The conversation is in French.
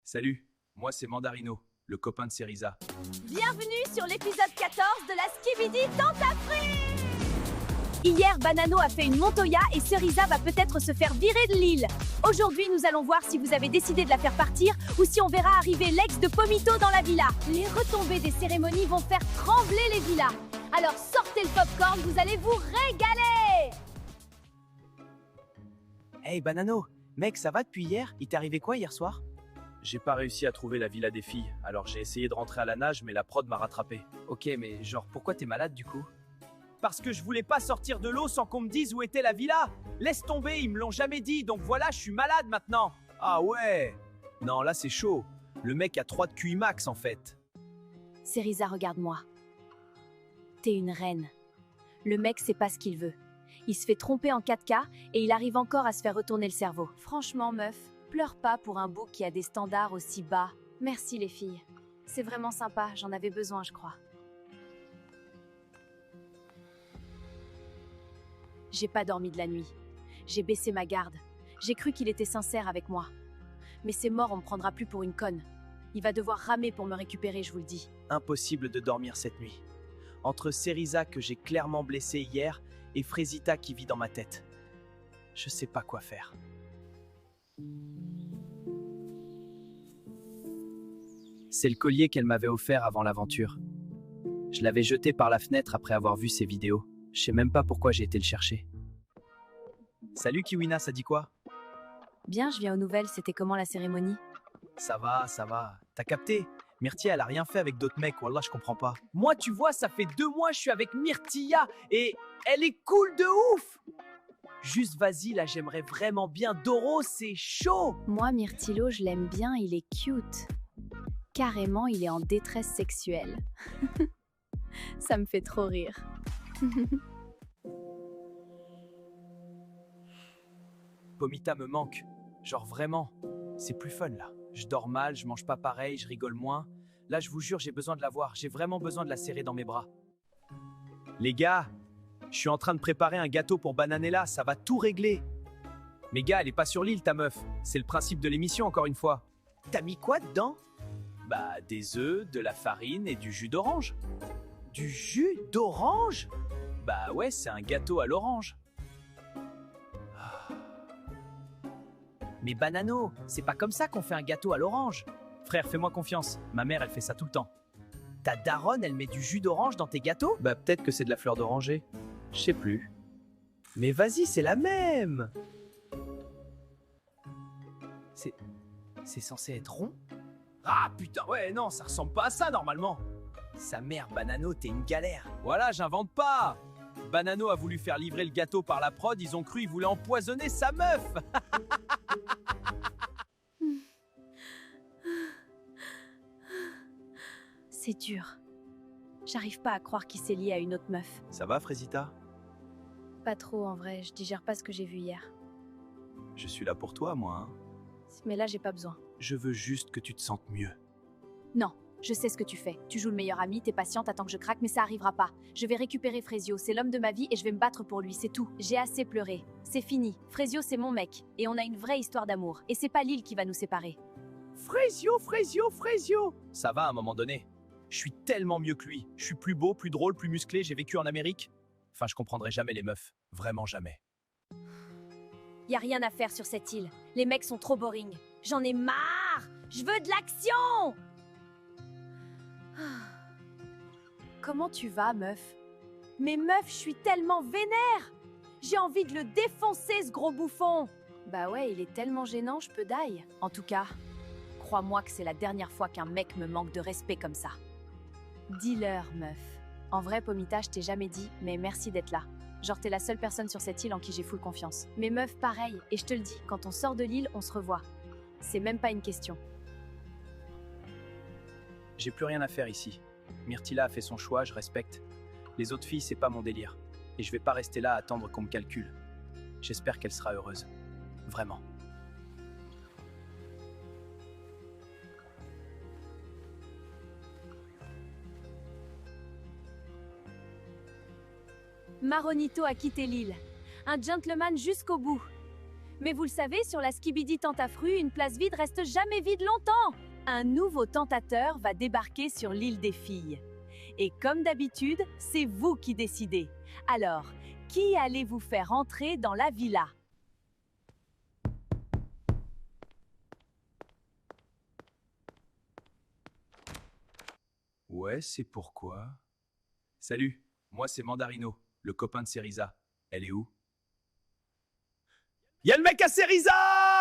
Salut, moi c'est Mandarino, le copain de Cerisa. Bienvenue sur l'épisode 14 de la Skibidi Tentafruit. Hier, Banano a fait une Montoya et Cerisa va peut-être se faire virer de l'île. Aujourd'hui, nous allons voir si vous avez décidé de la faire partir ou si on verra arriver l'ex de Pomito dans la villa. Les retombées des cérémonies vont faire trembler les villas. Alors sortez le popcorn, vous allez vous régaler. Hey Banano, mec, ça va depuis hier? Il t'est arrivé quoi hier soir? J'ai pas réussi à trouver la villa des filles, alors j'ai essayé de rentrer à la nage mais la prod m'a rattrapé. Ok, mais genre, pourquoi t'es malade du coup? Parce que je voulais pas sortir de l'eau sans qu'on me dise où était la villa. Laisse tomber, ils me l'ont jamais dit, donc voilà, je suis malade maintenant. Ah ouais. Non, là c'est chaud. Le mec a 3 de QI max en fait. Cerisa, regarde-moi. T'es une reine. Le mec sait pas ce qu'il veut. Il se fait tromper en 4K et il arrive encore à se faire retourner le cerveau. Franchement, meuf, pleure pas pour un bouc qui a des standards aussi bas. Merci les filles. C'est vraiment sympa, j'en avais besoin, je crois. J'ai pas dormi de la nuit. J'ai baissé ma garde. J'ai cru qu'il était sincère avec moi. Mais c'est mort, on me prendra plus pour une conne. Il va devoir ramer pour me récupérer, je vous le dis. Impossible de dormir cette nuit. Entre Cerisa que j'ai clairement blessé hier et Frésita qui vit dans ma tête. Je sais pas quoi faire. C'est le collier qu'elle m'avait offert avant l'aventure. Je l'avais jeté par la fenêtre après avoir vu ses vidéos. Je sais même pas pourquoi j'ai été le chercher. Salut Kiwina, ça dit quoi? Bien, je viens aux nouvelles, c'était comment la cérémonie? Ça va. T'as capté? Myrtilla, elle a rien fait avec d'autres mecs, wallah, je comprends pas. Moi, tu vois, ça fait 2 mois je suis avec Myrtilla et elle est cool de ouf. Juste vas-y, là, j'aimerais vraiment bien. Doro, c'est chaud. Moi, Myrtillo, je l'aime bien, il est cute. Carrément, il est en détresse sexuelle. Ça me fait trop rire. Pomita me manque. Genre vraiment. C'est plus fun là. Je dors mal, je mange pas pareil, je rigole moins. Là, je vous jure, j'ai besoin de la voir. J'ai vraiment besoin de la serrer dans mes bras. Les gars, je suis en train de préparer un gâteau pour Bananella, ça va tout régler. Mais gars, elle est pas sur l'île ta meuf. C'est le principe de l'émission encore une fois. T'as mis quoi dedans? Bah des œufs, de la farine et du jus d'orange. Du jus d'orange? Bah ouais, c'est un gâteau à l'orange. Mais Banano, c'est pas comme ça qu'on fait un gâteau à l'orange. Frère, fais-moi confiance. Ma mère, elle fait ça tout le temps. Ta daronne, elle met du jus d'orange dans tes gâteaux? Bah peut-être que c'est de la fleur d'oranger. Je sais plus. Mais vas-y, c'est la même. C'est censé être rond? Ah putain, ouais, non, ça ressemble pas à ça normalement. Sa mère, Banano, t'es une galère. Voilà, j'invente pas. Banano a voulu faire livrer le gâteau par la prod, ils ont cru il voulait empoisonner sa meuf. C'est dur. J'arrive pas à croire qu'il s'est lié à une autre meuf. Ça va, Frésita? Pas trop en vrai, je digère pas ce que j'ai vu hier. Je suis là pour toi, moi. Hein. Mais là, j'ai pas besoin. Je veux juste que tu te sentes mieux. Non, je sais ce que tu fais. Tu joues le meilleur ami, t'es patiente, attends que je craque, mais ça arrivera pas. Je vais récupérer Frésio, c'est l'homme de ma vie et je vais me battre pour lui, c'est tout. J'ai assez pleuré. C'est fini. Frésio, c'est mon mec. Et on a une vraie histoire d'amour. Et c'est pas l'île qui va nous séparer. Frésio. Ça va à un moment donné. Je suis tellement mieux que lui. Je suis plus beau, plus drôle, plus musclé, j'ai vécu en Amérique. Enfin, je comprendrai jamais les meufs. Vraiment jamais. Y a rien à faire sur cette île. Les mecs sont trop boring. J'en ai marre. Je veux de l'action. Comment tu vas, meuf? Mais meuf, je suis tellement vénère. J'ai envie de le défoncer, ce gros bouffon. Bah ouais, il est tellement gênant, je peux die. En tout cas, crois-moi que c'est la dernière fois qu'un mec me manque de respect comme ça. Dis-leur, meuf. En vrai, Pomita, je t'ai jamais dit, mais merci d'être là. Genre, t'es la seule personne sur cette île en qui j'ai full confiance. Mais meuf, pareil, et je te le dis, quand on sort de l'île, on se revoit. C'est même pas une question. J'ai plus rien à faire ici. Myrtilla a fait son choix, je respecte. Les autres filles, c'est pas mon délire. Et je vais pas rester là à attendre qu'on me calcule. J'espère qu'elle sera heureuse. Vraiment. Maronito a quitté l'île. Un gentleman jusqu'au bout. Mais vous le savez, sur la Skibidi Tentafruit, une place vide reste jamais vide longtemps. Un nouveau tentateur va débarquer sur l'île des filles. Et comme d'habitude, c'est vous qui décidez. Alors, qui allez-vous faire entrer dans la villa? Ouais, c'est pourquoi. Salut, moi c'est Mandarino, le copain de Cerisa. Elle est où? Y'a le mec à Cerisa!